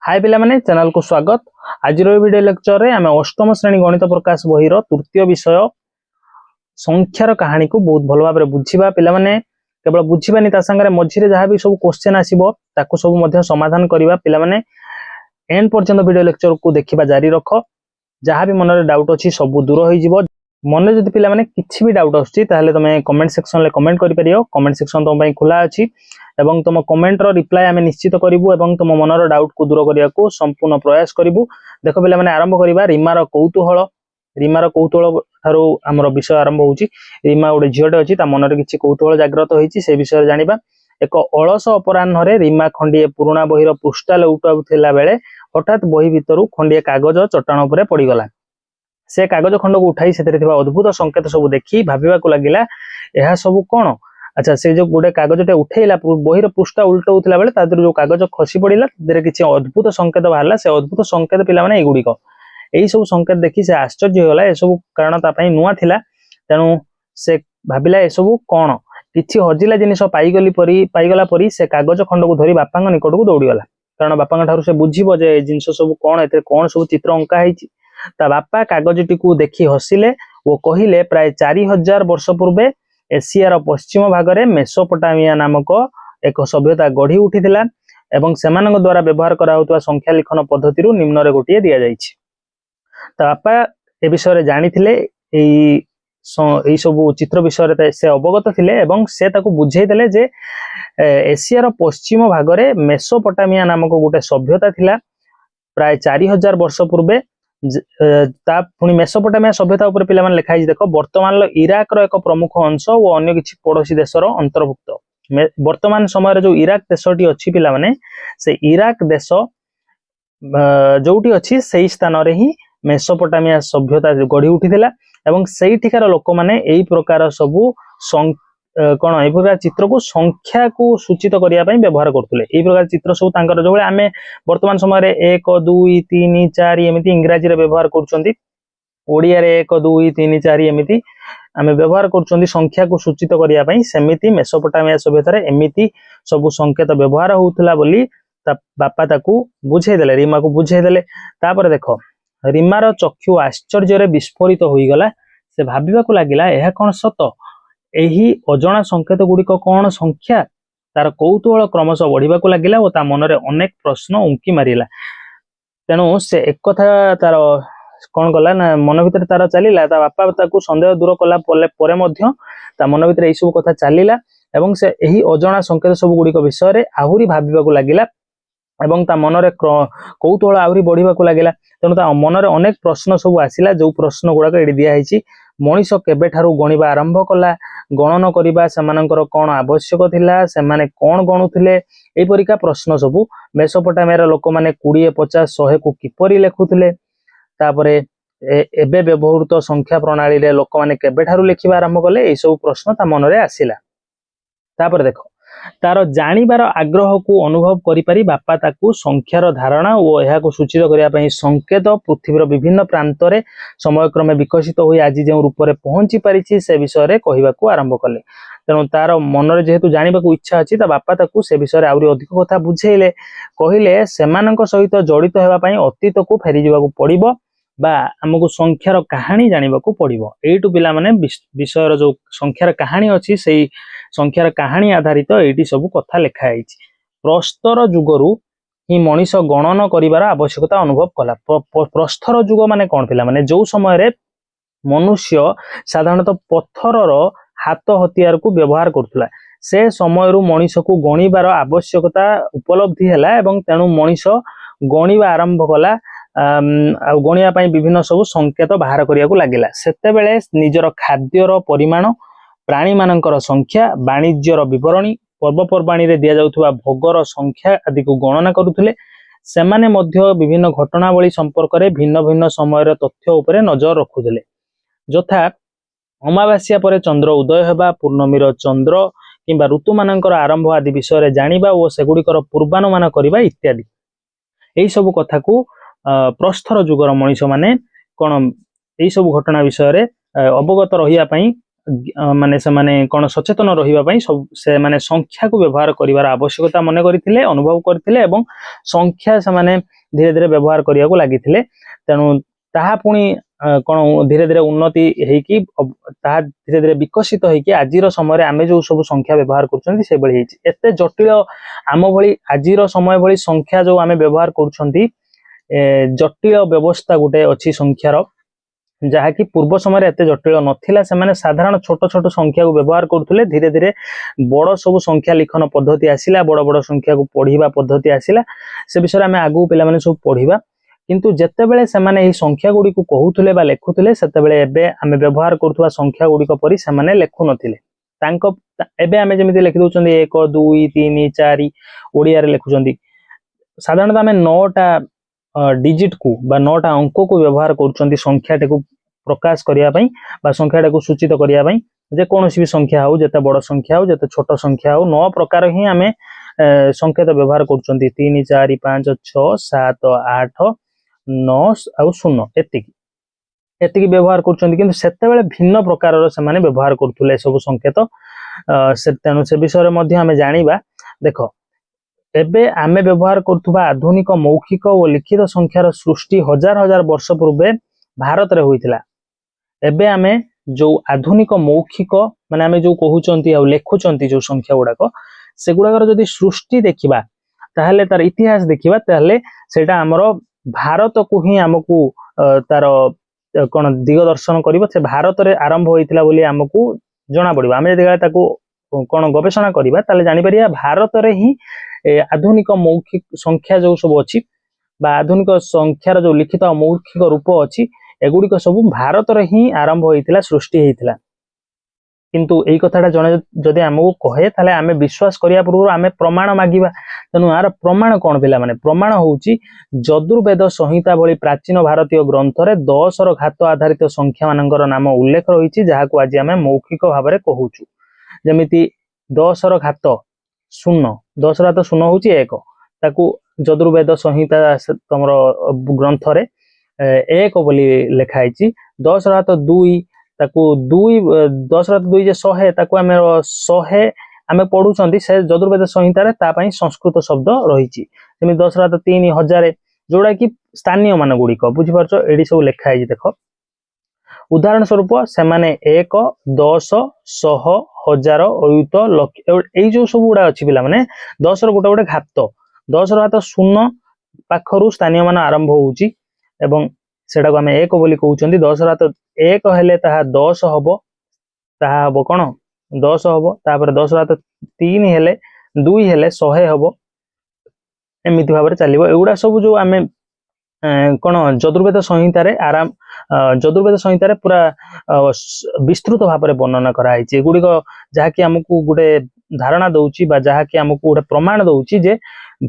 हाय पिला माने चैनल को स्वागत। आज वीडियो लेक्चर रे आमे अष्टम श्रेणी गणित प्रकाश बही रो तृतीय विषय संख्यार कहानी को बहुत भल भाव बुझीबा। पिला माने केवल बुझीबानी ता संगे मझिरे जहाँ भी सब क्वेश्चन आसीबो ताको सब मध्य समाधान करिबा। पिला माने एंड पर्यंत वीडियो लेक्चर को देखिबा जारी रख। जहाँ भी मन रे डाउट अछि सब दूर होई जिवो। मन जदि पिला माने किछि भी डाउट आछि ताहले तमे कमेंट सेक्शन ले कमेंट करि परियो। कमेंट सेक्शन तुम पई खुला अछि एवं तुम कमेंट रो रिप्लाई आमे निश्चित करिवु एवं तुम मनर डाउट को दूर करिया को संपूर्ण प्रयास करिवु। देखो पिला माने आरंभ करिबा रीमार कौतूहल। रीमार कौतूहल थारो हमर विषय आरंभ होउची। रीमा गोटे झियोटे अछि ता मनरे किछि कौतूहल जागृत होईची से विषय जानिबा। एक अलस अपराह्न रे रीमा खंडिए पुराना बहिर पृष्ठा लउटाउथिला बेले हठात बही भितरु खंडिए कागज चट्टाण उपरे पड़ी गला। से कागज खंड को उठाई सेतरे थिबा अद्भुत संकेत सब देखि भाबिबा को लागिला एहा सब कोन। अच्छा से जो गोटे कागजटे उठेला बहिर पृष्ठा उल्टौथिला बेले तादर जो कागज खसी पड़िला तादर किछि अद्भुत संकेत बाहरला। से अद्भुत संकेत पिला माने एगुडीको एई सब संकेत देखि से आश्चर्य होला। ए सब कारण ता पई नुवा थिला तेनु से भाबिला ए सब कोन। किछि हजिला जिनिस पाइगला परी से कागज खंड को धरी बापांग निकट को दौड़ी गला। कारण बापांग ठारू से बुझिबो जे ए जिनिस सब कोन एते कोन सब चित्र अंका हेछि। ता बापा कागजटी को देखि हसिले ओ कहिले प्राय 4000 वर्ष पूर्वे एशियार पश्चिम भाग में मेसोपोटामिया नामक एक सभ्यता गढ़ी उठिथिला एवं सेमानक द्वारा व्यवहार करा होतवा संख्या लिखन पद्धति रु निम्न रे गोटिए दिया जाइछि। ता बापा ए विषय रे जानिथिले एई सब चित्र विषय रे से अवगत थिले एवं से ताकू बुझेइ देले जे एशियार पश्चिम भाग में मेसोपोटामिया नामक गोटे सभ्यता थिला प्राय 4000 वर्ष पूर्वे। ता पुनी मेसोपोटामिया सभ्यता ऊपर पिला माने लिखाई देखो वर्तमान इराक रो एक प्रमुख अंश और अन्य किछि पड़ोसी देशर अंतर्भुक्त। वर्तमान समय रे जो इराक देशटी अछि पिला माने से इराक देश जोटी अछि सेही स्थान रे ही मेसोपोटामिया सभ्यता गढ़ी उठिथिला एवं सेही ठिकार लोक माने एई प्रकार सबु कोन ए प्रकार चित्र को संख्या को सूचित करिया पई व्यवहार करथुले। एई प्रकार चित्र सब तांकर जो आमे वर्तमान समय रे 1 2 3 4 एमिति इंग्रजी रे व्यवहार करचंती। ओडिया रे 1 2 3 4 एमिति आमे व्यवहार करचंती संख्या को सूचित करिया पई। सेमिति मेसोपोटामिया सभ्यता रे एमिति सब संकेत व्यवहार होउथला बोली ता बापा ताकू बुझेइ देले। रीमा को बुझेइ देले। तापर देखो रीमार चक्षु आश्चर्य रे विस्फोरित होई गला। से भाबिबा को लागिला एहा कोन सत एही अजणा संकेत गुड़िक कौन संख्या। तार कौतूहल क्रमश बढ़िबा को लागिला और ता मनरे अनेक प्रश्न उंकी मारिला। तेणु से एक कथा तार कौन कला ना मन भीतर तार चलीला। ता बापा ताकू संदेह दूर कला परे मध्य ता मन भीतर एई सब कथा चलीला एवं से एही अजणा संकेत सब गुड़िक विषय रे आहुरी भाबिबा को लागिला एवं ता मनरे कौतूहल आहुरी बढ़िबा को लागिला। तेणु ता मनरे अनेक प्रश्न सब आसिला जो प्रश्न गुड़ाक एडी दिया हैछि। मनीष केबे ठारू गणिबा आरंभ कला, गणन करिबा सेमानकर कोन आवश्यक थिला, सेमाने कोन गणुथिले, एई परिका प्रश्न सबु मेसोपोटामिया लोक माने 20 50 100 को किपरि लेखुथिले। तापरे एबे व्यवहृत संख्या प्रणाली रे लोक माने केबे ठारू लेखिबा आरंभ कले एई सब प्रश्न ता मनरे आसिला। तापर देखो तार जानिबार आग्रह को अनुभव करि पारि बापा ताकू संख्यार धारणा और एहा को सूचित करिया पई संकेत पृथ्वीर विभिन्न प्रांत रे समयक्रमे विकसित होई आज जे रूप रे पहुंची पारिछि से विषय रे कहिबा को आरंभ कले। तेणु तार मन रे जेहेतु जानिबा को इच्छा अछि ता बापा ताकू से विषय रे आउरी अधिक कथा बुझेइले। कहिले सेमानक सहित जड़ित हेबा पई अतीत को फेरी जिबा को पड़िबो बा हमकु संख्यार कहानी जानिबा को पड़िबो। एइटु पिला माने विषयर जो संख्यार कहानी अछि सेही संख्यार कहानी आधारित एइटी सब कथा लेखा आइछि। प्रस्तर जुगरु ही मनीष गणन करिवार आवश्यकता अनुभव कला। प्रस्तर जुग माने कोन पिला माने जो समय रे मनुष्य साधारणतः पत्थरर हाथ हथियार को व्यवहार करथुला से समय रु मनीष को गणिबार आवश्यकता उपलब्धि हैला एवं तेनु मनीष गणिबा आरंभ कला। गणिया पई विभिन्न सब संकेत बाहर करिया को लागिला। सेते बेले निजर खाद्यर परिमाण, प्राणी मानकर संख्या, वाणिज्यर विवरणी, पर्वपर्वाणी रे दिया जाउथुवा भोगर संख्या आदि को गणना करुथुले। सेमाने मध्य विभिन्न घटनावली संपर्क रे भिन्न भिन्न समय तथ्य उपरे नजर रखुथुले। यथा अमावास्या परे चंद्र उदय हेबा, पूर्णमीर चंद्र किंबा ऋतु मानकर आरंभ आदि विषय रे जानिबा और सेगुड़िकर पूर्वानुमान करिबा इत्यादि। एई सब कथा को प्रस्तर जुगर मनीष माने कोन एई सब घटना विषय रे अवगत रहिया पई माने से माने कौन सचेतन रहिबा पई सब से माने संख्या को व्यवहार करिवार आवश्यकता मने करिथिले अनुभव करथिले एवं संख्या से माने धीरे धीरे व्यवहार करिया को लागिथिले तेनु ताहा पुणी कौन धीरे धीरे उन्नति हेकी ताहा धीरे धीरे विकसित हेकी आजिर समय आमे जो सब संख्या व्यवहार करछंती से बळी हेची एते जटिल आम भली आजिर समय भली संख्या जो आमे व्यवहार करछंती जटिल व्यवस्था गुटे अछि संख्यार जहाँकि पूर्व समय एत जटिल नथिला से माने साधारण छोट छोट संख्या को व्यवहार करथुले धीरे धीरे बड़ सब संख्या लिखन पद्धति आसिला बड़ बड़ संख्या को पढ़िबा पद्धति आसिला से विषय में आगु पिला माने सब पढ़िबा किंतु जेते बेले से माने एही संख्या गुडी को कहउथुले बा लेखुथुले सेते बेले एबे आमे व्यवहार करथुवा संख्या गुडी को परि से माने लेखु नथिले तांको एबे आमे जेमिति लिखि दउचंदी 1 2 3 4 ओडिया रे लेखुचंदी साधारणतः आमे 9टा डिजिट को बा 9टा अंक को व्यवहार करछंती संख्या को प्रकाश करिया पई बा संख्या को सूचित करिया पई जे कोनोसी भी संख्या हो जते बड़ संख्या हो जते छोट संख्या हो 9 प्रकार ही आमे संकेत व्यवहार करछंती 3 4 5 6 7 8 9 आउ 0 एतिकी व्यवहार करछंती किंतु सेते बेले भिन्न प्रकार से माने व्यवहार करथुले सब संकेत से तेनु से विषय मध्ये आमे जानिबा देखो एबे आमे व्यवहार करथुबा आधुनिक मौखिक और लिखित संख्यार सृष्टि हजार हजार वर्ष पूर्वे भारत रे होइतिला एबे आमे जो आधुनिक मौखिक माने आमे जो कहउचंती आ लेखुचंती जो संख्या गुडाको से गुडाकर जदी सृष्टि देखिबा ताहले तार इतिहास देखिबा ताहले सेटा हमरो भारत को ही हमकु तार कोन दिग दर्शन करिवो से भारत रे आरंभ होइतिला बोली हमकु जणा पड़िबा आमे जदी ताको कोन गवेषणा करिबा ताले जानि परिया भारत रे ही आधुनिक मौखिक संख्या जो सब अछि बा आधुनिक संख्यार जो लिखित मौखिक रूप अछि एगुड़िक सब भारत रे ही आरंभ होइतिला सृष्टि हेइतिला किंतु एई कथाटा जने जदि हमकु कहे ताले आमे विश्वास करिया पूर्व आमे प्रमाण मागिबा तनु यार प्रमाण कोन पिला माने प्रमाण होउची यजुर्वेद संहिता भली प्राचीन भारतीय ग्रंथ रे 10 रो घात आधारित संख्या मानकर नाम उल्लेख रहिछि जाहाकु आज आमे मौखिक भाबरे कहूछु जेमिति 10 रो घात 0 10 रो घात 0 होउची 1 ताकू यजुर्वेद संहिता तमरो ग्रंथ रे 1 बोली लेखा आइछि 10 रो घात 2 ताकू 2 10 रो 2 जे 100 ताकू आमे 100 आमे पढुचंती से यजुर्वेद संहिता रे ता पई संस्कृत शब्द रहिछि जेमि 10 रो 3 हजार जोडा कि स्थानीय मान गुडी को बुझि परछो एडी सब लेखा आइछि देखो उदाहरण स्वरूप से माने 1 10 100 1000 अयुत लक्ष एई जो सब गुडा अछि पिला माने 10 रो गोटे गोटे घात 10 रो घात 0 पाखरु स्थानीय मान आरंभ होउची एवं सेटा को आमे 1 बोली कहउचंती 10 रो घात 1 हेले ताहा 10 हबो ताहा हबो कोन 10 हबो तापर 10 रो घात 3 हेले 2 हेले 100 हबो एमिति भाबरे चलिबो एगुडा सब जो आमे कोन यजुर्वेद संहिता रे आराम यजुर्वेद संहिता रे पूरा विस्तृत भाबरे वर्णना करा आइछि एगुडी को जहाकि हमकु गुडे धारणा दउची बा जहाकि हमकु गुडे प्रमाण दउची जे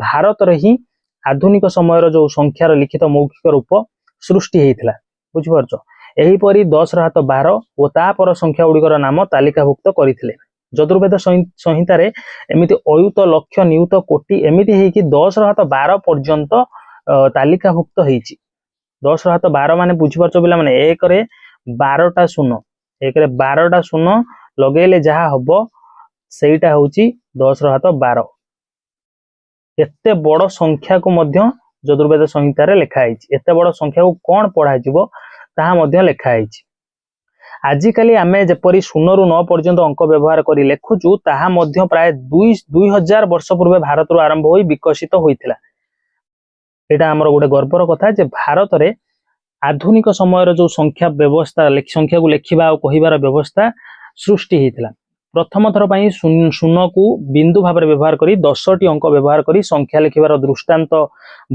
भारत रे ही आधुनिक समय रो जो संख्यार लिखित मौखिक रूप सृष्टि हेइथिला बुझि परछो एही परी 10 रो घात 12 ओ ता पर संख्या गुडीकर नाम तालिकाभुक्त करिथिले यजुर्वेद संहिता रे एमिति अयुत लक्ष नियुत कोटि एमिति हेइ कि 10 रो घात 12 पर्यंत तालिकाभुक्त हेइछि 10 रो घात 12 माने बुझि परछो बिला माने 1 रे 12टा शून्य 1 रे 12टा शून्य लगेले जहा हबो सेइटा होउची 10 रो घात 12 एते बड़ संख्या को मध्य यजुर्वेद संहिता रे लेखा आइछि एते बड़ संख्या को कोन पढा जिवो ताहा मध्य लेखा आइछि आजिकाली आमे जेपरी 0 रु 9 पर्यंत अंक व्यवहार करी लेखुचु ताहा मध्य प्राय 2000 वर्ष पूर्वे भारत रु आरंभ होई विकसित होइथिला एटा हमर गोटे गर्वर कथा जे भारत रे आधुनिक समय रो जो संख्या व्यवस्था संख्या को लेखिबा और कहिबार व्यवस्था सृष्टि हेइथिला प्रथम थर पई 0 को बिंदु भाबरे व्यवहार करी 10टी अंक व्यवहार करी संख्या लेखिबार दृष्टांत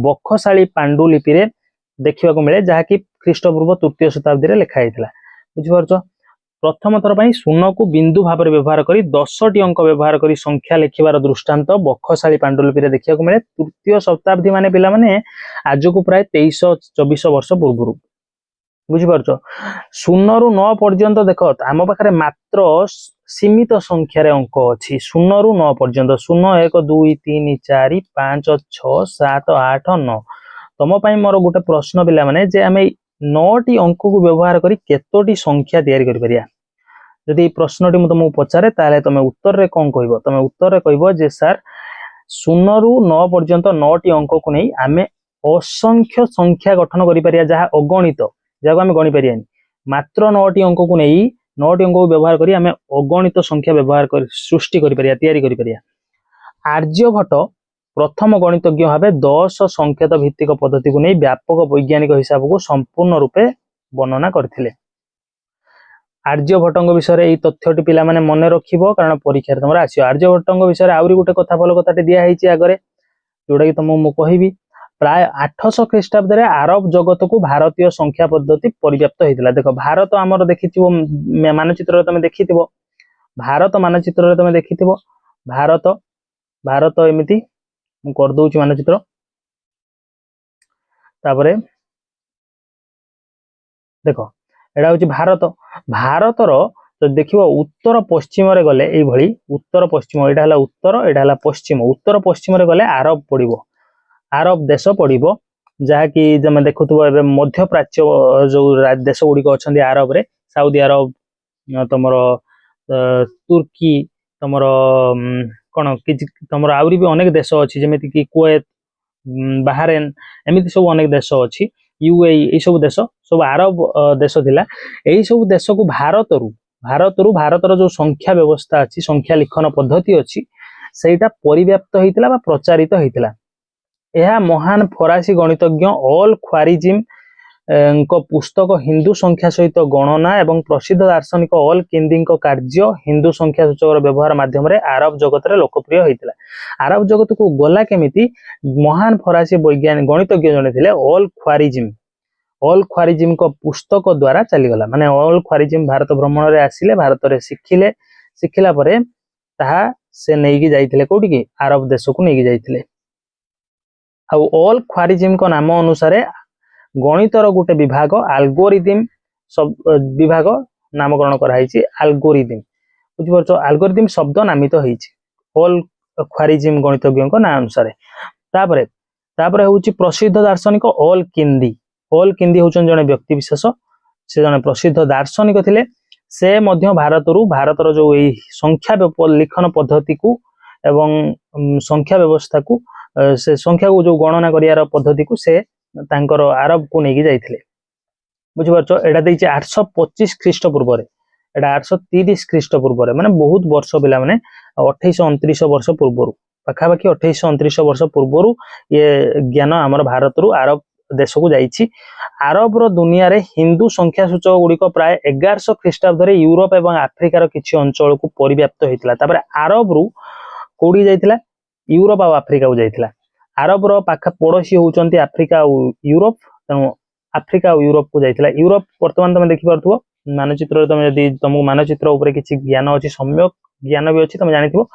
बखशाली पांडुलिपि रे देखिबा को मिले जहाकि ख्रीष्टपूर्व 3य शताब्दी रे लेखा हेइथिला बुझि परछो प्रथम थर पई 0 को बिंदु भाबरे व्यवहार करी 10टी अंक व्यवहार करी संख्या लेखिबार दृष्टांत बखशाली पांडुलिपि रे देखिबा को मिले 3य शताब्दी माने पिला माने आज को प्राय 2324 वर्ष पूर्व बुझि परछो 0 रु 9 पर्यंत देखो आम पाखरे मात्र सीमित संख्या रे अंक अछि 0 रु 9 पर्यंत 0 1 2 3 4 5 6 7 8 9 तम पई मोर गोटे प्रश्न पिला माने जे आमे 9टी अंक को व्यवहार करी केतोटी संख्या तयारी करि परिया जदि ए प्रश्नटी मु तुमको पचारे ताले तमे उत्तर रे कोन कहबो तमे उत्तर रे कहबो जे सर 0 रु 9 पर्यंत 9टी अंक को नहीं आमे असंख्य संख्या गठन करि परिया जहा अगणित जाको आमे गणि परियानी मात्र 9टी अंक को नहीं 9टी अंक को व्यवहार करी आमे अगणित संख्या व्यवहार कर सृष्टि करि परिया तयारी करि परिया। आर्यभट्ट प्रथम गणितज्ञ भाव 10 संकेत भित्तिक पद्धति को नहीं व्यापक वैज्ञानिक हिसाब को संपूर्ण रूपे वर्णना करथिले। आर्यभट्ट विषय ये तथ्यटी पिला माने मने रखिबो कारण परीक्षा तुम आसो। आर्यभट्ट विषय आउरी गोटे कथा भल कथाटे दिया है आगे जोटा कि तुमको मुझे कहबी प्राय 800 ख्रीष्टाब्द आरब जगत को भारतीय संख्या पद्धति परिव्याप्त होता। देख भारत आमर देखि मानचित्र तुम देखि भारत मानचित्र तुम देखि भारत भारत एमती करदे मानचित्र तापरे देख एटा हूँ भारत भारतर तो देखिए उत्तर पश्चिम रे गले ये भली उत्तर पश्चिम यहाँ उत्तर यहाँ पश्चिम उत्तर पश्चिम रे गले आरब पड़ो आरब देश पड़ो जहाँकि तुम देखुव ए मध्य प्राच्य जो देश गुड़िक अच्छा आरब रे साउदी आरब तुम तुर्की तुम कौन कि तुम आहरी भी अनेक देश अच्छी जमीती कि कुवैत बाहरेन एमती सब अनेक देश अच्छी यूएई ये सब देश सब आरब देश थिला। यही सब देश को भारतर जो संख्या व्यवस्था अच्छी संख्या लिखन पद्धति अच्छी सेटा परिव्याप्त होइतिला बा प्रचारित होइतिला। यह महान फरासी गणितज्ञ ऑल ख्वारिजिम को पुस्तक हिंदू संख्या सहित गणना एवं प्रसिद्ध दार्शनिक ऑल किंदी कार्य हिंदू संख्या सूचक व्यवहार माध्यम आरब जगत रे लोकप्रिय होइतिला। आरब जगत को गला केमिति महान फरासी वैज्ञानिक गणितज्ञ जने थिले ऑल ख्वारिजिम को पुस्तक द्वारा चलीगला माने ऑल ख्वारिजिम भारत भ्रमण रे आसिले भारत रे शिखिला परे ताहा से नेकी जाइथिले कोठी की आरब देश को नेकी जाइथिले। आ ऑल ख्वारिजिम को नाम अनुसार गणितर गोटे विभाग आल्गोरिदम सब विभाग नामकरण कराई आल्गोरिदम बुझिपारछ आल्गोरिदम शब्द नामित होईछि ऑल ख्वारिजिम गणितज्ञ को नाम अनुसार। तापरे होउछि प्रसिद्ध दार्शनिक ऑल किंदी होउछन जने व्यक्ति विशेष से जने प्रसिद्ध दार्शनिक थिले से मध्य भारतर जो यही संख्या लिखन पद्धति को एवं संख्या व्यवस्था को से संख्या को जो गणना करियार पद्धति को से तांकर आरब को नेकी जाइथिले बुझिपारछ। एटा देइछि 825 ख्रीष्टपूर्व रे एटा 830 ख्रीष्टपूर्व रे माने बहुत वर्ष पिला माने 2829 वर्ष पूर्वरु पाखापाखि 2829 वर्ष पूर्वरु ये ज्ञान आमर भारतरु आरब देश को जाइछि। आरब रो दुनिया रे हिंदू संख्या सूचक गुड़िक प्राय 1100 ख्रीष्टाब्द रे यूरोप एवं आफ्रिकार किछि अंचल को परिव्याप्त होइतिला। तापर आरब रु कोडी जाइतिला यूरोप आ आफ्रिका को जाइतिला। आरब रो पाखा पड़ोसी होउचंती आफ्रिका और यूरोप तेणु आफ्रिका और यूरोप को जाइतिला। यूरोप वर्तमान तुम देखि पारथुबो मानचित्र तुम यदि तुमको मानचित्र ऊपर किछि ज्ञान अछि सम्यक ज्ञान भी अछि तुम जानिथिबो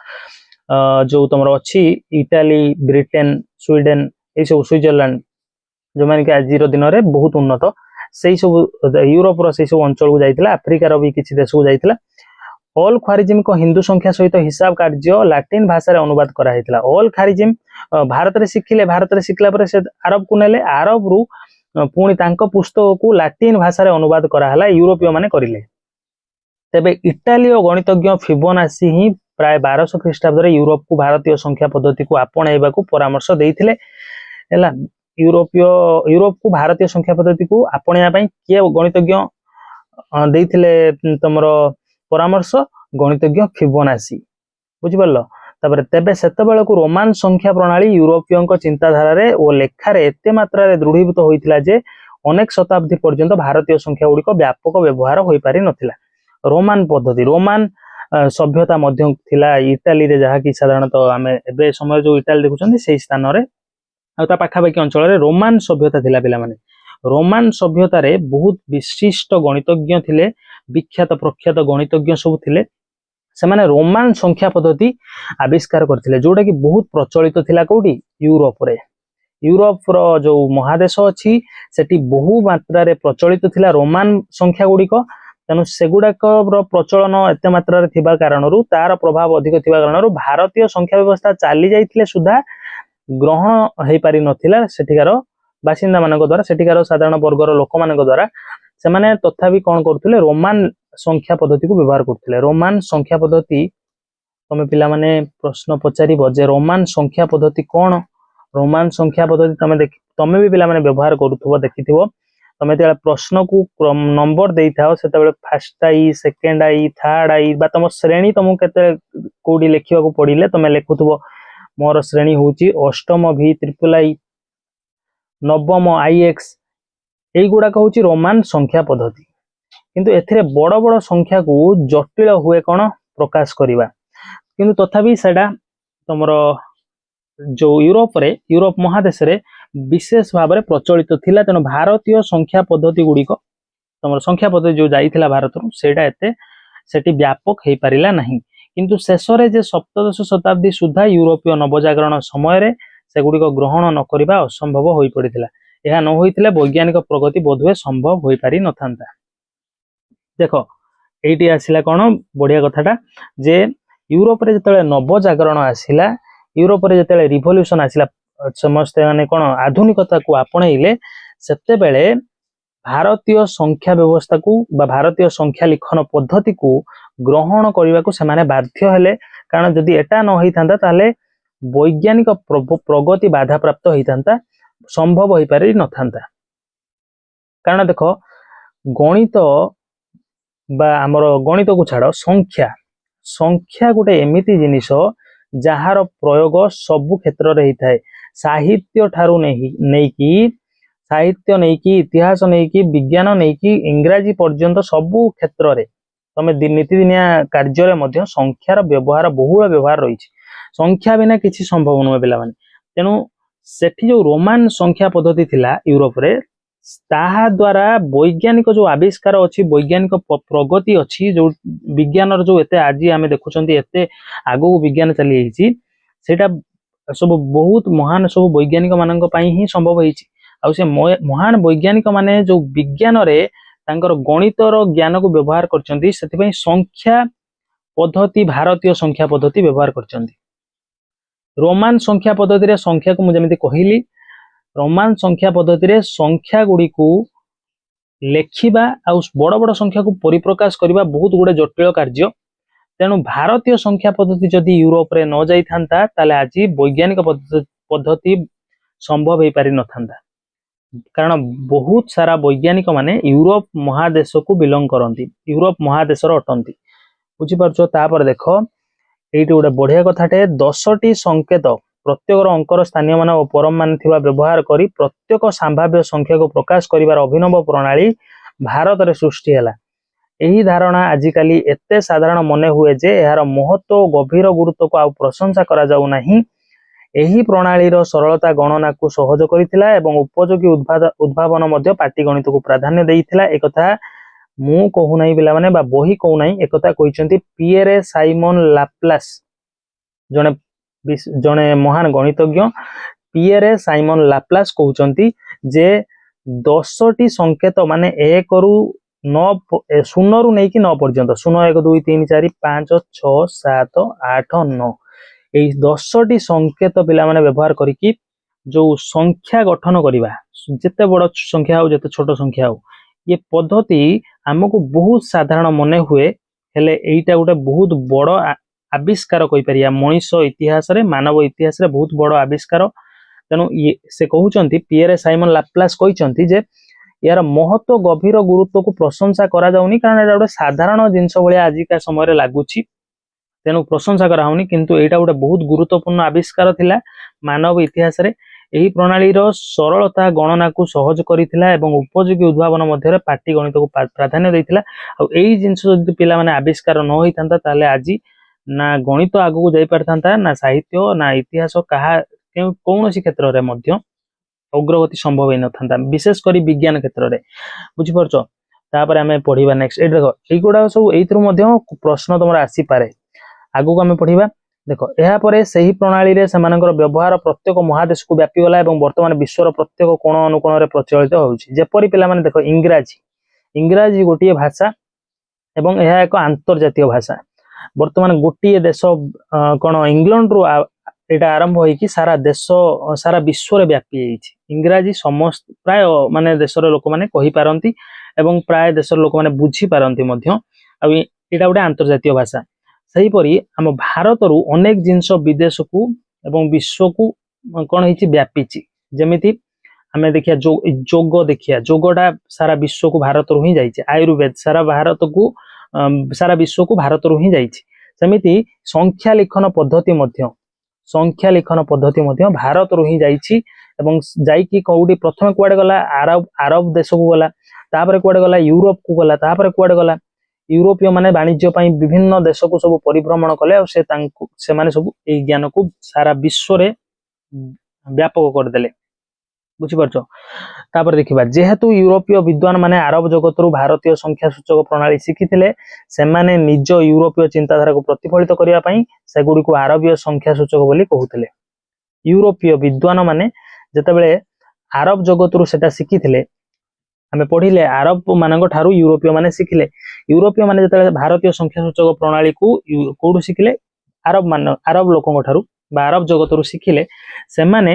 जो तुमरो अछि इटाली ब्रिटेन स्वीडेन ए सब स्विट्जरलैंड जो माने कि आज दिन में बहुत उन्नत से सब यूरोप रो से सब अंचल को जाइतिला। आफ्रिकार भी किछि देश को जाइतिला। ऑल ख्वारिजिम को हिंदू संख्या सहित हिसाब कार्य लाटिन भाषा रे अनुवाद करा हैतिला। ऑल ख्वारिजिम भारत रे शिखिला पर से अरब को नेले अरब रु पुणी तांको पुस्तक को लाटिन भाषा रे अनुवाद करा हला यूरोपीय माने करिले। तेबे इटालीय गणितज्ञ फिबोनाची ही प्राय 1200 ख्रीष्टाब्द रे यूरोप को भारतीय संख्या पद्धति को आपणाइबा को परामर्श देइथिले हैला। यूरोप को भारतीय संख्या पद्धति को आपणाइबा पई के गणितज्ञ देइथिले तमरो परामर्श गणितज्ञ फिबोनाची बुझिपारलो। तापर तेबे सेतबेले को रोमान संख्या प्रणाली यूरोपीय चिंताधारा रे ओ लेखा रे एते मात्रा रे दृढ़ीभूत होइतिला जे अनेक शताब्दी पर्यंत भारतीय संख्या गुड़िक व्यापक व्यवहार होई पारि नथिला। रोमान पद्धति रोमान सभ्यता मध्य थिला इटाली रे जहा कि साधारणतः आमे एबे समय जो इटाली देखुछन्ती सेही स्थान रे आ ता पाखापाखि अंचल रे रोमान सभ्यता थिला पिला माने। रोमान सभ्यता रे बहुत विशिष्ट गणितज्ञ थिले विख्यात प्रख्यात गणितज्ञ सब थिले से माने रोमान संख्या पद्धति आविष्कार करथिले जोटा कि बहुत प्रचलित थिला कोठी यूरोप रे। यूरोप रो जो महादेश अछि सेठी बहु मात्रा रे प्रचलित थिला रोमान संख्या गुड़िक तेणु सेगुड़ाक प्रचलन एत मात्रा थिबा कारणरू तार प्रभाव अधिक थिबा कारणरू भारतीय संख्या व्यवस्था चली जाइथिले सुधा ग्रहण हेई पारि नथिला सेठिकार बासिंदा मानक द्वारा सेठिकार साधारण वर्गर लोक मानक द्वारा ସେମାନେ ତଥାपି କଣ କରୁଥିଲେ रोमान संख्या पद्धति को व्यवहार करते रोमान संख्या पद्धति तमे पिला माने प्रश्न पचारिबो जे रोमान संख्या पद्धति कौन रोमान संख्या पद्धति तमे भी पिला माने व्यवहार करूथबो देखिथिबो तमे ते प्रश्न को नंबर देई थाओ सेते बेले first I second I third I बा तम श्रेणी तुमको केते कोडी लेखिबा को पडिले तमे लेखुथबो मोर श्रेणी होची अष्टम भी ट्रिपल आई नवम आईएक्स एई गुडा कहूची रोमान संख्या पद्धति किंतु एथिरे बड़ बड़ संख्या को जटिल हुए कौन प्रकाश करिवा किंतु तथापि सेडा तमरो जो यूरोप महादेश रे विशेष भाव में प्रचलित थिला तेणु भारतीय संख्या पद्धति गुड़िक तुम संख्या पद्धति जो जाइथिला भारत सेटा एते सेटी व्यापक हो पारिला नहीं किंतु शेष रे जे सप्तदश शताब्दी सुधा यूरोपीय नवजागरण समय रे सेगुड़िक ग्रहण न करिबा असंभव हो पड़िथिला यह न होइथिले वैज्ञानिक प्रगति बोधवे संभव हो पारि नथांता देख एटी आसिला कौन बढ़िया कथाटा जे यूरोप रे जतले नवजागरण आसिला यूरोप रे जतले रिवोल्यूशन आसिला समस्ते माने कौन आधुनिकता को आपणइले सेते बेले भारतीय संख्या व्यवस्था को बा भारतीय संख्या लिखन पद्धति को ग्रहण करने को सेमाने बाध्य हेले कारण जदि एटा न होई थांता ताले वैज्ञानिक प्रगति बाधा प्राप्त होई थांता संभव होई पारि न थांता कारण देखो गणित बा हमर गणित को छाड़ संख्या गोटे एमिति जिनिस जार प्रयोग सबु क्षेत्र रे हिताए साहित्य ठारू साहित्य नहीं कि इतिहास नहीं कि विज्ञान नहीं कि इंग्राजी पर्यंत सबु क्षेत्र रे तमे नीतिदिनिया कार्य रे मध्य संख्यार व्यवहार बहुल व्यवहार रही संख्या बिना किसी संभव नुहे पिला माने तेणु सेठी जो रोमान संख्या पद्धति थिला यूरोप रे ताहा द्वारा वैज्ञानिक जो आविष्कार अच्छी वैज्ञानिक प्रगति अच्छी जो विज्ञान जो एते आज आम देखुं एते आगो विज्ञान चली सेटा सब बहुत महान सब वैज्ञानिक मान ही संभव होती आ से महान वैज्ञानिक माने जो विज्ञान रे तांकर गणितर ज्ञान को व्यवहार करछंती सेतिपई संख्या पद्धति भारतीय संख्या पद्धति व्यवहार करछंती रोमान संख्या पद्धति रे संख्या को मुझे कहली रोमान संख्या पद्धति रे संख्या गुडी को लेखिबा आ बड़ बड़ संख्या को परिप्रकाश करबा बहुत गुडे जटिल कार्य तेणु भारतीय संख्या पद्धति जदि यूरोप रे न जाई थांता ताले आज वैज्ञानिक पद्धति संभव हो पारि न थांता कारण बहुत सारा वैज्ञानिक माने यूरोप महादेश को बिलोंग करती यूरोप महादेश अटंती बुझी पारछो तापर देखो एइटी गोटे बढ़िया कथाटे 10टी संकेत प्रत्येक अंकर स्थानीय मान और परम मान थिबा व्यवहार करी प्रत्येक संभाव्य संख्या को प्रकाश करिवार अभिनव प्रणाली भारत रे सृष्टि हैला एही धारणा आजिकाली एते साधारण मने हुए जे यार महत्व गभीर गुरुत्व को आ प्रशंसा करा जाउ नाही एही प्रणाली रो सरलता गणना को सहज करिथिला एवं उपयोगी उद्भावन मध्य पाटी गणित को प्राधान्य देइथिला एकथा मु कहू नाही बिला माने बा बही कहू नाही एकथा कहिसंती पिएरे साइमन लाप्लास जने महान गणितज्ञ पिएरे साइमन लाप्लास कहउचंती जे 10टी संकेत माने 1 रु 9 0 रु नै कि 9 पर्यंत 0 1 2 3 4 5 6 7 8 9 एई 10टी संकेत पिला माने व्यवहार करिकी जो संख्या गठन करिबा जेते बड़ संख्या हो जेते छोट संख्या हो ये पद्धति हमको बहुत साधारण मने हुए हेले एइटा गोटे बहुत बड़ आविष्कार कहि परिया मनुष्य इतिहास रे मानव इतिहास रे बहुत बड़ आविष्कार तेणु से कहउचंती पिएरे साइमन लाप्लास कहिचंती जे यार महत्व गभीर गुरुत्व को प्रशंसा करा जाउनी कारण एटा गोटे साधारण जिंस भलिया आजिका समय रे लागुची तेणु प्रशंसा करा होनी किंतु एटा गोटे बहुत गुरुत्वपूर्ण आविष्कार थिला मानव इतिहास रे एही प्रणाली रो सरलता गणना को सहज करिथिला एवं उपयोगी उद्भावन मध्य पाटी गणित को प्राधान्य देइथिला आ एही जिंस जदि पिला माने आविष्कार न होई थांता ताले आजी ना गणित आगु को जाई परथांता ना साहित्य ना इतिहास कहा कौनसी क्षेत्र रे मध्य अग्रगति संभव न थांता विशेष करी विज्ञान क्षेत्र रे बुझी परछो तापर हमें पढिबा नेक्स्ट ए देखो एगुडा सब एइथरु मध्य प्रश्न तमरा आसी पारे आगु को हमें पढिबा देखो एहा परे सही प्रणाली रे समानकर व्यवहार प्रत्येक महादेश को व्यापी गला एवं वर्तमान विश्वर प्रत्येक कोण अनुकोण रे प्रचलित होउची जेपरि पिला माने देखो इंग्राजी गोटिए भाषा एवं यह एक अंतर्जातीय भाषा वर्तमान गोटिए देश कोन इंग्लैंड रु एटा आरंभ होई कि सारा देश सारा विश्व रे व्यापी जाईची इंग्राजी समस्त प्राय माने देशर लोक माने कहि पारंती ଏବଂ ପ୍ରାୟ ଦେଶର ଲୋକମାନେ ବୁଝି ପାରନ୍ତି ମଧ୍ୟ। ଆଉ ଏଇଟା ଗୋଟେ ଆନ୍ତର୍ଜାତୀୟ ଭାଷା। ସେହିପରି ଆମ ଭାରତରୁ ଅନେକ ଜିନିଷ ବିଦେଶକୁ ଏବଂ ବିଶ୍ୱକୁ କଣ ହେଇଛି ବ୍ୟାପିଛି। ଯେମିତି ଆମେ ଦେଖିବା ଯୋଗ ଦେଖିବା, ଯୋଗଟା ସାରା ବିଶ୍ୱକୁ ଭାରତରୁ ହିଁ ଯାଇଛି। ଆୟୁର୍ବେଦ ସାରା ବିଶ୍ୱକୁ ଭାରତରୁ ହିଁ ଯାଇଛି। ସେମିତି ସଂଖ୍ୟା ଲିଖନ ପଦ୍ଧତି ମଧ୍ୟ ଭାରତରୁ ହିଁ ଯାଇଛି ଏବଂ ଯାଇକି କୋଉଠି ପ୍ରଥମେ କୁଆଡେ ଗଲା, ଆରବ ଦେଶକୁ ଗଲା, ତାପରେ କୁଆଡେ ଗଲା ୟୁରୋପ କୁ ଗଲା, ତାପରେ କୁଆଡେ ଗଲା ୟୁରୋପୀୟ ମାନେ ବାଣିଜ୍ୟ ପାଇଁ ବିଭିନ୍ନ ଦେଶକୁ ସବୁ ପରିଭ୍ରମଣ କଲେ ଆଉ ସେମାନେ ସବୁ ଏଇ ଜ୍ଞାନକୁ ସାରା ବିଶ୍ୱରେ ବ୍ୟାପକ କରିଦେଲେ। ବୁଝିପାରୁଛ? ତାପରେ ଦେଖିବା, ଯେହେତୁ ୟୁରୋପୀୟ ବିଦ୍ୱାନ ମାନେ ଆରବ ଜଗତରୁ ଭାରତୀୟ ସଂଖ୍ୟା ସୂଚକ ପ୍ରଣାଳୀ ଶିଖିଥିଲେ, ସେମାନେ ନିଜ ୟୁରୋପୀୟ ଚିନ୍ତାଧାରାକୁ ପ୍ରତିଫଳିତ କରିବା ପାଇଁ ସେଗୁଡିକୁ ଆରବୀୟ ସଂଖ୍ୟା ସୂଚକ ବୋଲି କହୁଥିଲେ। ୟୁରୋପୀୟ ବିଦ୍ୱାନ ମାନେ ଯେତେବେଳେ ଆରବ ଜଗତରୁ ସେଟା ଶିଖିଥିଲେ, ଆମେ ପଢିଲେ ଆରବ ମାନଙ୍କ ଠାରୁ ୟୁରୋପୀୟ ମାନେ ଶିଖିଲେ। ୟୁରୋପୀୟ ମାନେ ଯେତେବେଳେ ଭାରତୀୟ ସଂଖ୍ୟା ସୂଚକ ପ୍ରଣାଳୀକୁ କୋଉଠୁ ଶିଖିଲେ, ଆରବ ଲୋକଙ୍କ ଠାରୁ ବା ଆରବ ଜଗତରୁ ଶିଖିଲେ, ସେମାନେ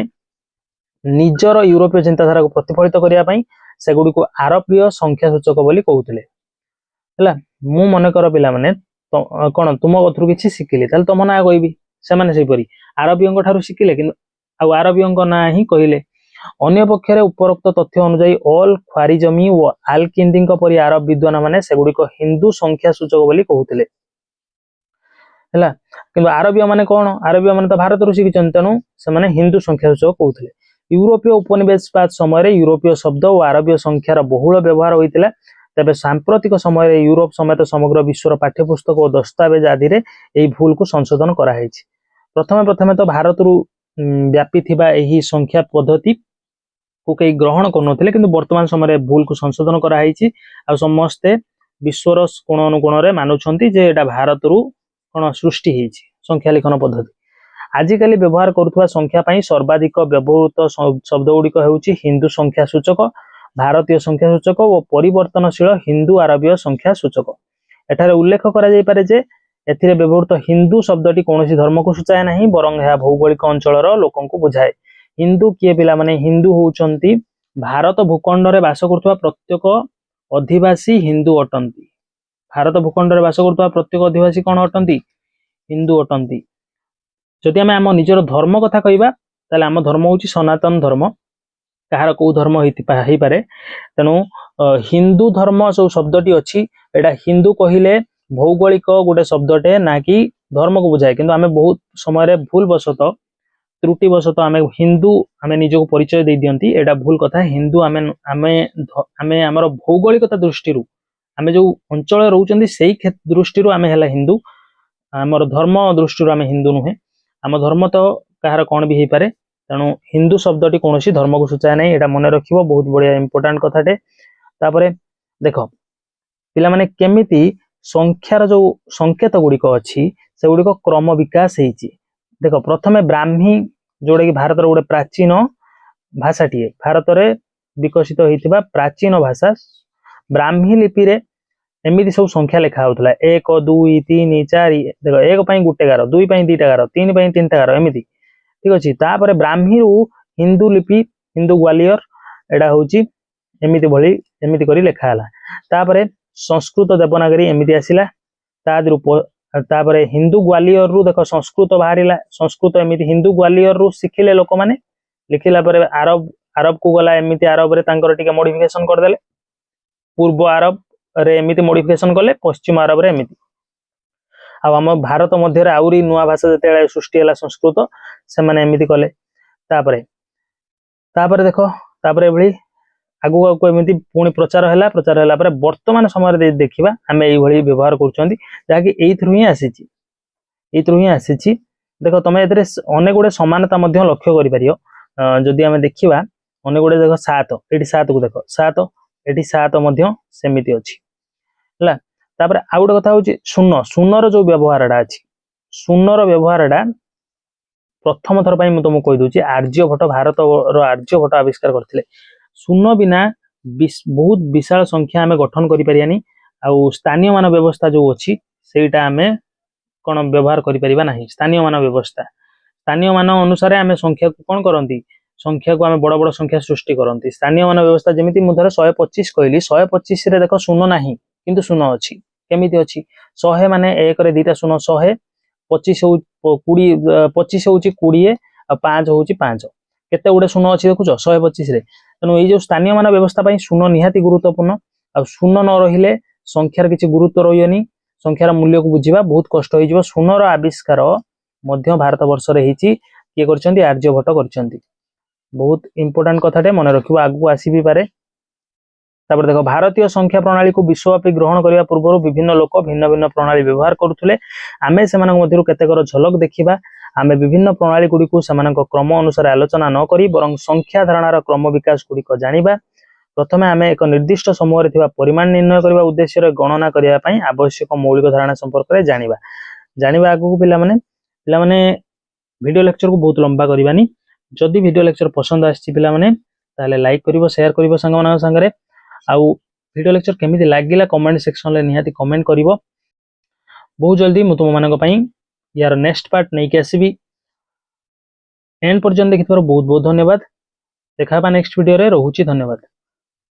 ନିଜର ୟୁରୋପୀୟ ଚିନ୍ତାଧାରାକୁ ପ୍ରତିଫଳିତ କରିବା ପାଇଁ ସେଗୁଡିକୁ ଆରବୀୟ ସଂଖ୍ୟା ସୂଚକ ବୋଲି କହୁଥିଲେ। ହେଲା, ମୁଁ ମନେକର ପିଲାମାନେ କଣ ତୁମ କତରୁ କିଛି ଶିଖିଲି, ତାହେଲେ ତମ ନାଁ କହିବି। ସେମାନେ ସେହିପରି ଆରବୀୟଙ୍କ ଠାରୁ ଶିଖିଲେ, କିନ୍ତୁ ଆଉ ଆରବୀୟଙ୍କ ନାଁ ହିଁ କହିଲେ। ଅନ୍ୟ ପକ୍ଷରେ ଉପରୋକ୍ତ ତଥ୍ୟ ଅନୁଯାୟୀ ଅଲ ଖ୍ୱାରିଜମୀ ଓ ଆଲ କିନ୍ଦିଙ୍କ ପରି ଆରବ ବିଦ୍ୱାନ ମାନେ ସେଗୁଡିକ ହିନ୍ଦୁ ସଂଖ୍ୟା ସୂଚକ ବୋଲି କହୁଥିଲେ। ହେଲା, କିନ୍ତୁ ଆରବୀୟ ମାନେ କଣ, ଆରବୀୟ ମାନେ ତ ଭାରତରୁ ଶିଖିଛନ୍ତି, ତେଣୁ ସେମାନେ ହିନ୍ଦୁ ସଂଖ୍ୟା ସୂଚକ କହୁଥିଲେ। ୟୁରୋପୀୟ ଉପନିବେଶବାଦ ସମୟରେ ୟୁରୋପୀୟ ଶବ୍ଦ ଓ ଆରବୀୟ ସଂଖ୍ୟାର ବହୁଳ ବ୍ୟବହାର ହୋଇଥିଲା। ତେବେ ସାମ୍ପ୍ରତିକ ସମୟରେ ୟୁରୋପ ସମେତ ସମଗ୍ର ବିଶ୍ୱର ପାଠ୍ୟପୁସ୍ତକ ଓ ଦସ୍ତାବେଜ ଆଦିରେ ଏହି ଭୁଲକୁ ସଂଶୋଧନ କରାଯାଇଛି। ପ୍ରଥମେ ତ ଭାରତରୁ ବ୍ୟାପିଥିବା ଏହି ସଂଖ୍ୟା ପଦ୍ଧତି କୁ କେହି ଗ୍ରହଣ କରୁନଥିଲେ, କିନ୍ତୁ ବର୍ତ୍ତମାନ ସମୟରେ ଭୁଲକୁ ସଂଶୋଧନ କରାଯାଇଛି ଆଉ ସମସ୍ତେ ବିଶ୍ୱର କୋଣ ଅନୁକୋଣରେ ମାନୁଛନ୍ତି ଯେ ଏଟା ଭାରତରୁ କଣ ସୃଷ୍ଟି ହେଇଛି ସଂଖ୍ୟା ଲିଖନ ପଦ୍ଧତି। ଆଜିକାଲି ବ୍ୟବହାର କରୁଥିବା ସଂଖ୍ୟା ପାଇଁ ସର୍ବାଧିକ ବ୍ୟବହୃତ ଶବ୍ଦ ଗୁଡିକ ହେଉଛି ହିନ୍ଦୁ ସଂଖ୍ୟା ସୂଚକ, ଭାରତୀୟ ସଂଖ୍ୟା ସୂଚକ ଓ ପରିବର୍ତ୍ତନଶୀଳ ହିନ୍ଦୁ ଆରବୀୟ ସଂଖ୍ୟା ସୂଚକ। ଏଠାରେ ଉଲ୍ଲେଖ କରାଯାଇପାରେ ଯେ ଏଥିରେ ବ୍ୟବହୃତ ହିନ୍ଦୁ ଶବ୍ଦଟି କୌଣସି ଧର୍ମକୁ ସୂଚାଏ ନାହିଁ, ବରଂ ଏହା ଭୌଗୋଳିକ ଅଞ୍ଚଳର ଲୋକଙ୍କୁ ବୁଝାଏ। ହିନ୍ଦୁ କିଏ ପିଲାମାନେ? ହିନ୍ଦୁ ହଉଛନ୍ତି ଭାରତ ଭୂଖଣ୍ଡରେ ବାସ କରୁଥିବା ପ୍ରତ୍ୟେକ ଅଧିବାସୀ ହିନ୍ଦୁ ଅଟନ୍ତି। ଭାରତ ଭୂଖଣ୍ଡରେ ବାସ କରୁଥିବା ପ୍ରତ୍ୟେକ ଅଧିବାସୀ କଣ ଅଟନ୍ତି? ହିନ୍ଦୁ ଅଟନ୍ତି। ଯଦି ଆମେ ଆମ ନିଜର ଧର୍ମ କଥା କହିବା, ତାହେଲେ ଆମ ଧର୍ମ ହଉଛି ସନାତନ ଧର୍ମ। କାହାର କୋଉ ଧର୍ମ ହେଇପାରେ, ତେଣୁ ହିନ୍ଦୁ ଧର୍ମ ସବୁ ଶବ୍ଦଟି ଅଛି, ଏଟା ହିନ୍ଦୁ କହିଲେ ଭୌଗୋଳିକ ଗୋଟେ ଶବ୍ଦଟେ ନା କି ଧର୍ମକୁ ବୁଝାଏ। କିନ୍ତୁ ଆମେ ବହୁତ ସମୟରେ ଭୁଲ ବଶତଃ ତ୍ରୁଟି ବଶତଃ ଆମେ ନିଜକୁ ପରିଚୟ ଦେଇ ଦିଅନ୍ତି, ଏଟା ଭୁଲ କଥା। ହିନ୍ଦୁ ଆମେ ଆମର ଭୌଗୋଳିକତା ଦୃଷ୍ଟିରୁ, ଆମେ ଯୋଉ ଅଞ୍ଚଳରେ ରହୁଛନ୍ତି ସେଇ ଦୃଷ୍ଟିରୁ ଆମେ ହେଲା ହିନ୍ଦୁ। ଆମର ଧର୍ମ ଦୃଷ୍ଟିରୁ ଆମେ ହିନ୍ଦୁ ନୁହେଁ। ଆମ ଧର୍ମ ତ କାହାର କଣ ବି ହେଇପାରେ, ତେଣୁ ହିନ୍ଦୁ ଶବ୍ଦଟି କୌଣସି ଧର୍ମକୁ ସୂଚାଏ ନାହିଁ, ଏଟା ମନେ ରଖିବ, ବହୁତ ବଢିଆ ଇମ୍ପୋର୍ଟାଣ୍ଟ କଥାଟେ। ତାପରେ ଦେଖ ପିଲାମାନେ, କେମିତି ସଂଖ୍ୟାର ଯୋଉ ସଂକେତ ଗୁଡିକ ଅଛି ସେଗୁଡିକ କ୍ରମ ବିକାଶ ହେଇଛି। ଦେଖ, ପ୍ରଥମେ ବ୍ରାହ୍ମୀ, ଯୋଉଟା କି ଭାରତର ଗୋଟେ ପ୍ରାଚୀନ ଭାଷାଟିଏ, ଭାରତରେ ବିକଶିତ ହେଇଥିବା ପ୍ରାଚୀନ ଭାଷା। ବ୍ରାହ୍ମୀ ଲିପିରେ ଏମିତି ସବୁ ସଂଖ୍ୟା ଲେଖା ହଉଥିଲା, 1 2 3 4। ଦେଖ, 1 ପାଇଁ 1 ଗାର, 2 ପାଇଁ 2ଟା ଗାର, 3 ପାଇଁ 3ଟା ଗାର, ଏମିତି। ଠିକ ଅଛି। ତାପରେ ବ୍ରାହ୍ମୀରୁ ହିନ୍ଦୁ ଲିପି, ହିନ୍ଦୁ ଗ୍ୱାଲିୟର, ଏଟା ହଉଛି ଏମିତି କରି ଲେଖା ହେଲା। ତାପରେ ସଂସ୍କୃତ ଦେବନାଗରୀ ଏମିତି ଆସିଲା। ତାପରେ ହିନ୍ଦୁ ଗ୍ୱାଲିୟରରୁ ଦେଖ ସଂସ୍କୃତ ବାହାରିଲା। ସଂସ୍କୃତ ଏମିତି ହିନ୍ଦୁ ଗ୍ୱାଲିୟରରୁ ଶିଖିଲେ ଲୋକମାନେ, ଲେଖିଲା ପରେ ଆରବକୁ ଗଲା। ଏମିତି ଆରବରେ ତାଙ୍କର ଟିକେ ମଡିଫିକେସନ କରିଦେଲେ, ପୂର୍ବ ଆରବରେ ଏମିତି ମଡିଫିକେସନ କଲେ, ପଶ୍ଚିମ ଆରବରେ ଏମିତି। ଆଉ ଆମ ଭାରତ ମଧ୍ୟରେ ଆହୁରି ନୂଆ ଭାଷା ଯେତେବେଳେ ସୃଷ୍ଟି ହେଲା ସଂସ୍କୃତ, ସେମାନେ ଏମିତି କଲେ। ତାପରେ ଦେଖ, ତାପରେ ଏଭଳି ଆଗକୁ ଏମିତି ପୁଣି ପ୍ରଚାର ହେଲା ପରେ ବର୍ତ୍ତମାନ ସମୟରେ ଯଦି ଦେଖିବା, ଆମେ ଏଇଭଳି ବ୍ୟବହାର କରୁଛନ୍ତି, ଯାହାକି ଏଇଥିରୁ ହିଁ ଆସିଛି। ଦେଖ, ତମେ ଏଥିରେ ଅନେକ ଗୁଡେ ସମାନତା ମଧ୍ୟ ଲକ୍ଷ୍ୟ କରିପାରିବ। ଯଦି ଆମେ ଦେଖିବା ଅନେକ ଗୁଡେ, ଦେଖ 7, ଏଠି 7କୁ ଦେଖ, 7, ଏଠି 7 ମଧ୍ୟ ସେମିତି ଅଛି। ହେଲା, ତାପରେ ଆଉ ଗୋଟେ କଥା ହଉଛି ଶୂନର ଯୋଉ ବ୍ୟବହାରଟା ଅଛି, ଶୂନର ବ୍ୟବହାରଟା ପ୍ରଥମ ଥର ପାଇଁ ମୁଁ ତମକୁ କହିଦଉଛି, ଆର୍ଯ୍ୟଭଟ୍ଟ, ଭାରତର ଆର୍ଯ୍ୟଭଟ୍ଟ ଆବିଷ୍କାର କରିଥିଲେ। ଶୂନ ବିନା ବହୁତ ବିଶାଳ ସଂଖ୍ୟା ଆମେ ଗଠନ କରିପାରିବାନି। ଆଉ ସ୍ଥାନୀୟ ମାନ ବ୍ୟବସ୍ଥା ଯୋଉ ଅଛି ସେଇଟା ଆମେ କଣ ବ୍ୟବହାର କରିପାରିବା ନାହିଁ। ସ୍ଥାନୀୟ ମାନ ବ୍ୟବସ୍ଥା, ସ୍ଥାନୀୟ ମାନ ଅନୁସାରେ ଆମେ ସଂଖ୍ୟାକୁ କଣ କରନ୍ତି, संख्या को आम बड़ बड़ संख्या सृष्टि करती स्थानीय मान व्यवस्था जमी मुझे 125 कहली 125 देख शून्य ना किंतु शून्य अच्छी केमी अच्छी 100 मान एक दीटा शून्य 100 25 25 हूँ 20 और 5 हूँ 5 केते गुड़े शून्य अच्छी देखुच 125 तेणु ये जो स्थानीय मान व्यवस्था शून्य निहाती गुरुत्वपूर्ण आ शून्य न रहिले संख्यार किसी गुरुत्व रही संख्यार मूल्य को बुझा बहुत कष्ट हो शून्यर आविष्कार मध्य भारत वर्ष किए कर आर्यभट्ट कर बहुत इंपोर्टाट कथाटे मन रखिबो आगु आसी भी पारे। तापर देखो भारतीय संख्या प्रणाली को विश्वव्यापी ग्रहण करने पूर्व विभिन्न लोक भिन्न भिन्न प्रणाली व्यवहार करुले आमे से केतेकर झलक देखा आम विभिन्न प्रणाली गुड़ी से क्रम अनुसार आलोचना न करी बरं संख्या धारणार क्रम विकास गुड़िक जानिबा प्रथम आम एक निर्दिष्ट समूह परिमाण निर्णय करने उद्देश्य गणना करने आवश्यक मौलिक धारणा संपर्क में जानिबा आगु पिला माने वीडियो लेक्चर को बहुत लंबा करवानी जदि वीडियो लेक्चर पसंद आछि पिला माने ताले लाइक करिवो शेयर करिवो संग मानक संगरे आउ वीडियो लेक्चर केमिति लागिला कमेंट सेक्शन ले निहाती कमेंट करिवो बहुत जल्दी मु तुम मानक पई यार नेक्स्ट पार्ट नै के आसीबी एंड पर्यंत देखिथार बहुत बहुत धन्यवाद देखा नेक्स्ट वीडियो रे रहूची धन्यवाद।